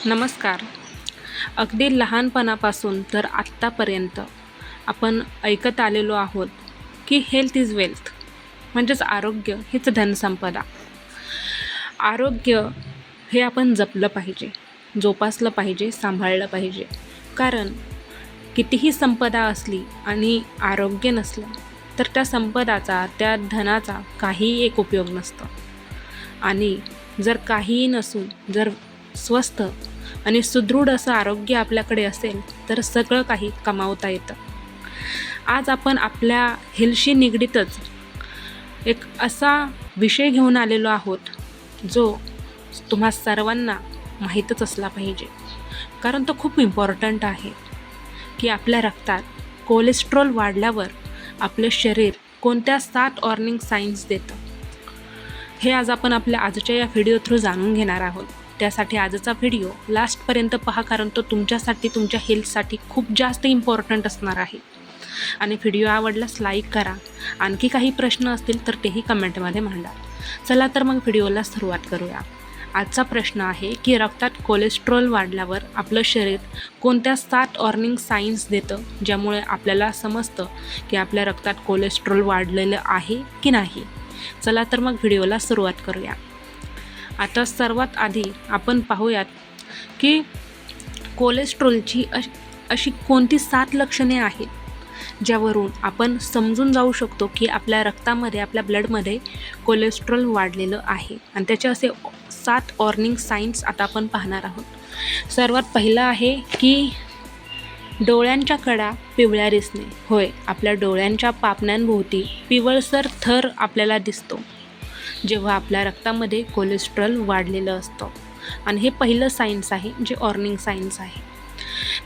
नमस्कार. अगदी लहानपणापासून तर आत्तापर्यंत आपण ऐकत आलेलो आहोत की हेल्थ इज वेल्थ, म्हणजेच आरोग्य हीच धनसंपदा. आरोग्य हे आपण जपलं पाहिजे, जोपासलं पाहिजे, सांभाळलं पाहिजे. कारण कितीही संपदा असली आणि आरोग्य नसलं तर त्या संपदाचा, त्या धनाचा काहीही एक उपयोग नसतो. आणि जर काहीही नसून जर स्वस्थ आणि सुदृढ असं आरोग्य आपल्याकडे असेल तर सगळं काही कमावता येतं. आज आपण आपल्या हेल्थशी निगडीतच एक असा विषय घेऊन आलेलो आहोत जो तुम्हा सर्वांना माहीतच असला पाहिजे, कारण तो खूप इम्पॉर्टंट आहे की आपल्या रक्तात कोलेस्ट्रॉल वाढल्यावर आपलं शरीर कोणत्या 7 वॉर्निंग साईन्स देतं, हे आज आपण आपल्या आजच्या या व्हिडिओ थ्रू जाणून घेणार आहोत. त्यासाठी आजचा व्हिडिओ लास्टपर्यंत पहा, कारण तो तुमच्यासाठी, तुमच्या हेल्थसाठी खूप जास्त इम्पॉर्टंट असणार आहे. आणि व्हिडिओ आवडल्यास लाईक करा. आणखी काही प्रश्न असतील तर तेही कमेंटमध्ये मांडा. चला तर मग व्हिडिओला सुरुवात करूया. आजचा प्रश्न आहे की रक्तात कोलेस्ट्रॉल वाढल्यावर आपलं शरीर कोणत्या 7 वॉर्निंग साईन्स देतं, ज्यामुळे आपल्याला समजतं की आपल्या रक्तात कोलेस्ट्रॉल वाढलेलं आहे की नाही. चला तर मग व्हिडिओला सुरुवात करूया. आता सर्वात आधी आपण पाहूयात की कोलेस्ट्रॉलची अशी कोणती 7 लक्षणे आहेत ज्यावरून आपण समजून जाऊ शकतो की आपल्या रक्तामध्ये, आपल्या ब्लडमध्ये कोलेस्ट्रॉल वाढलेलं आहे. आणि त्याचे असे 7 वॉर्निंग साईन्स आता आपण पाहणार आहोत. सर्वात पहिलं आहे की डोळ्यांच्या कडा पिवळ्या दिसणे. होय, आपल्या डोळ्यांच्या पापण्यांभोवती पिवळसर थर आपल्याला दिसतो जेव्हा आपल्या रक्तामध्ये कोलेस्ट्रॉल वाढलेलं असतं. आणि हे पहिलं सायन्स आहे, जे वॉर्निंग सायन्स आहे.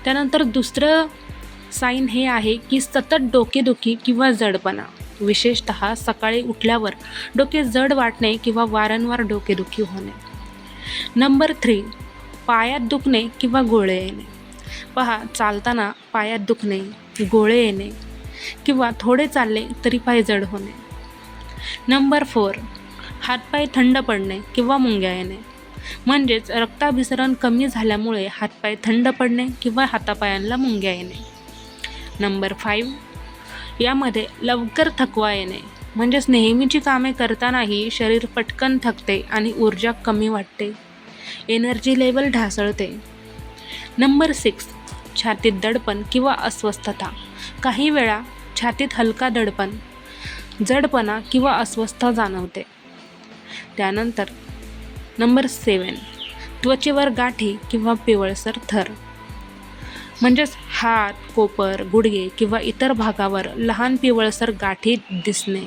त्यानंतर दुसरं साईन हे आहे की सतत डोकेदुखी किंवा जडपणा, विशेषतः सकाळी उठल्यावर डोके जड वाटणे किंवा वारंवार डोकेदुखी होणे. नंबर 3, पायात दुखणे किंवा गोळे येणे. पहा, चालताना पायात दुखणे, गोळे येणे किंवा थोडे चालले तरी पाय जड होणे. नंबर 4, हातपाय थंड पडणे किंवा मुंग्या येणे, म्हणजेच रक्ताभिसरण कमी झाल्यामुळे हातपाय थंड पडणे किंवा हातापायांना मुंग्या येणे. नंबर 5, यामध्ये लवकर थकवा येणे, म्हणजेच नेहमीची कामे करतानाही शरीर पटकन थकते आणि ऊर्जा कमी वाटते, एनर्जी लेवल ढासळते. नंबर 6, छातीत दडपण किंवा अस्वस्थता. काही वेळा छातीत हलका दडपण, जडपणा किंवा अस्वस्थता जाणवते. त्यानंतर नंबर 7, त्वचेवर गाठी किंवा पिवळसर थर, म्हणजेच हात, कोपर, गुडघे किंवा इतर भागावर लहान पिवळसर गाठी दिसणे.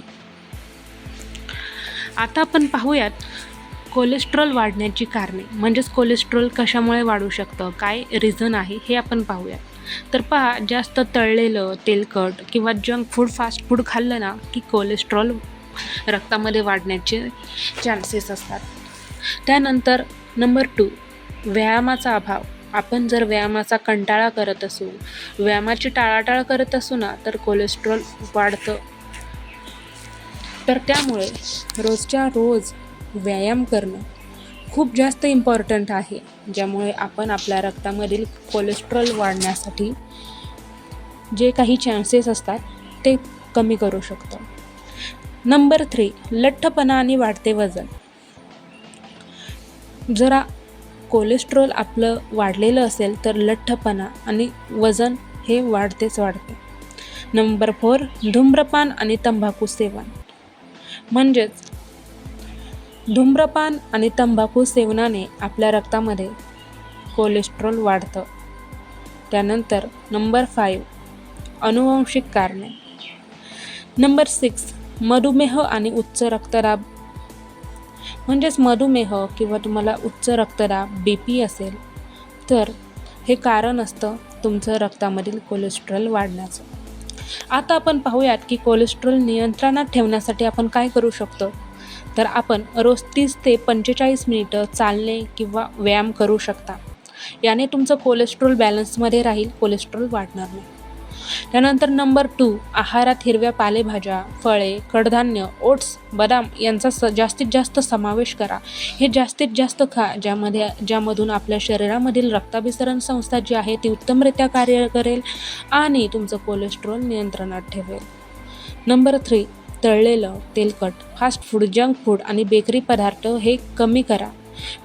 आता आपण पाहूयात कोलेस्ट्रॉल वाढण्याची कारणे, म्हणजेच कोलेस्ट्रॉल कशामुळे वाढू शकतं, काय रिझन आहे हे आपण पाहूयात. तर पहा, जास्त तळलेलं, तेलकट किंवा जंक फूड, फास्ट फूड खाल्लं ना की कोलेस्ट्रॉल रक्तामध्ये वाढण्याचे चान्सेस असतात. त्यानंतर नंबर 2, व्यायामाचा अभाव. आपण जर व्यायामाचा कंटाळा करत असू, व्यायामाची टाळाटाळ करत असू ना, तर कोलेस्ट्रॉल वाढतं. तर त्यामुळे रोजच्या रोज व्यायाम करणं खूप जास्त इम्पॉर्टंट आहे, ज्यामुळे आपण आपल्या रक्तामधील कोलेस्ट्रॉल वाढण्यासाठी जे काही चान्सेस असतात ते कमी करू शकतो. नंबर 3, लठ्ठपणा आणि वाढते वजन. जरा कोलेस्ट्रॉल आपलं वाढलेलं असेल तर लठ्ठपणा आणि वजन हे वाढतेच वाढते. नंबर 4, धूम्रपान आणि तंबाखू सेवन, म्हणजेच धूम्रपान आणि तंबाखू सेवनाने आपल्या रक्तामध्ये कोलेस्ट्रॉल वाढतं. त्यानंतर नंबर 5, अनुवांशिक कारणे. नंबर 6, मधुमेह आणि उच्च रक्तदाब, म्हणजेच मधुमेह किंवा तुम्हाला उच्च रक्तदाब, BP असेल तर हे कारण असतं तुमचं रक्तामधील कोलेस्ट्रॉल वाढण्याचं. आता आपण पाहूयात की कोलेस्ट्रॉल नियंत्रणात ठेवण्यासाठी आपण काय करू शकतो. तर आपण रोज 30 ते 45 मिनिटं चालणे किंवा व्यायाम करू शकता. याने तुमचं कोलेस्ट्रॉल बॅलन्समध्ये राहील, कोलेस्ट्रॉल वाढणार नाही. त्यानंतर नंबर 2, आहारात हिरव्या पालेभाज्या, फळे, कडधान्य, ओट्स, बदाम यांचा जास्तीत जास्त समावेश करा. हे जास्तीत जास्त खा, ज्यामधून आपल्या शरीरामधील रक्ताभिसरण संस्था जी आहे ती उत्तमरित्या कार्य करेल आणि तुमचं कोलेस्ट्रॉल नियंत्रणात ठेवेल. नंबर 3, तळलेलं, तेलकट, फास्ट फूड, जंक फूड आणि बेकरी पदार्थ हे कमी करा.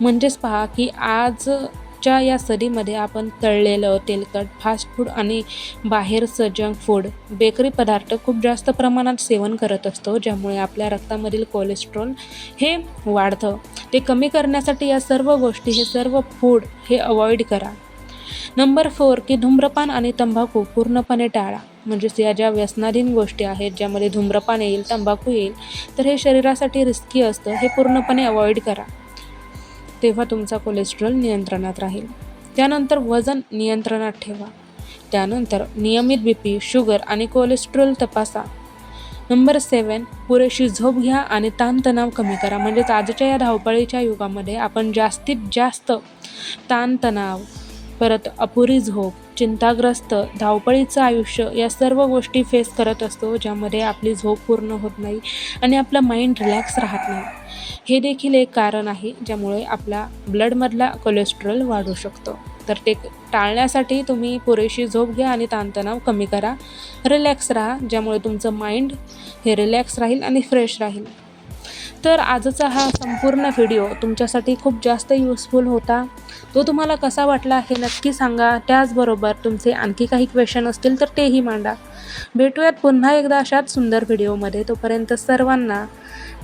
म्हणजेच पहा की आजच्या या सदीमध्ये आपण तळलेलं, तेलकट, फास्ट फूड आणि बाहेरचं जंक फूड, बेकरी पदार्थ खूप जास्त प्रमाणात सेवन करत असतो, ज्यामुळे आपल्या रक्तामधील कोलेस्ट्रॉल हे वाढतं. ते कमी करण्यासाठी या सर्व गोष्टी, हे सर्व फूड हे अवॉइड करा. नंबर 4, की धूम्रपान आणि तंबाखू पूर्णपणे टाळा. म्हणजेच या ज्या व्यसनाधीन गोष्टी आहेत, ज्यामध्ये धूम्रपान येईल, तंबाखू येईल, तर हे शरीरासाठी रिस्की असतं. हे पूर्णपणे अवॉइड करा. तेव्हा तुमचा कोलेस्ट्रॉल नियंत्रणात राहील. त्यानंतर वजन नियंत्रणात ठेवा. त्यानंतर नियमित BP, शुगर आणि कोलेस्ट्रॉल तपासा. नंबर 7, पुरेशी झोप घ्या आणि ताणतणाव कमी करा. म्हणजेच आजच्या या धावपळीच्या युगामध्ये आपण जास्तीत जास्त ताणतणाव, परत अपुरी झोप, चिंताग्रस्त, धावपळीचं आयुष्य या सर्व गोष्टी फेस करत असतो, ज्यामध्ये आपली झोप पूर्ण होत नाही आणि आपलं माइंड रिलॅक्स राहत नाही. हे देखील एक कारण आहे ज्यामुळे आपला ब्लडमधला कोलेस्ट्रॉल वाढू शकतो. तर ते टाळण्यासाठी तुम्ही पुरेशी झोप घ्या आणि ताणतणाव कमी करा, रिलॅक्स राहा, ज्यामुळे तुमचं माइंड हे रिलॅक्स राहील आणि फ्रेश राहील. तर आजचा हा संपूर्ण व्हिडिओ तुमच्यासाठी खूप जास्त युजफुल होता. तो तुम्हाला कसा वाटला हे नक्की सांगा. त्याचबरोबर तुमचे आणखी काही क्वेश्चन असतील तर तेही मांडा. भेटूयात पुन्हा एकदा अशाच सुंदर व्हिडिओमध्ये. तोपर्यंत सर्वांना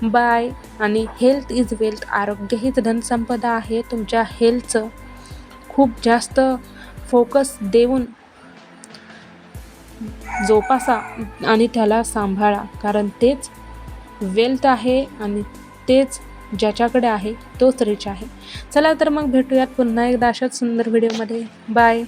बाय. आणि हेल्थ इज वेल्थ, आरोग्य हीच धनसंपदा आहे. तुमच्या हेल्थचं खूप जास्त फोकस देऊन जोपासा आणि त्याला सांभाळा, कारण तेच वेल्थ आहे आणि तेच ज्याच्याकडे आहे तोच रिच आहे. चला तर मग भेटूयात पुन्हा एकदा अशाच सुंदर व्हिडिओमध्ये. बाय.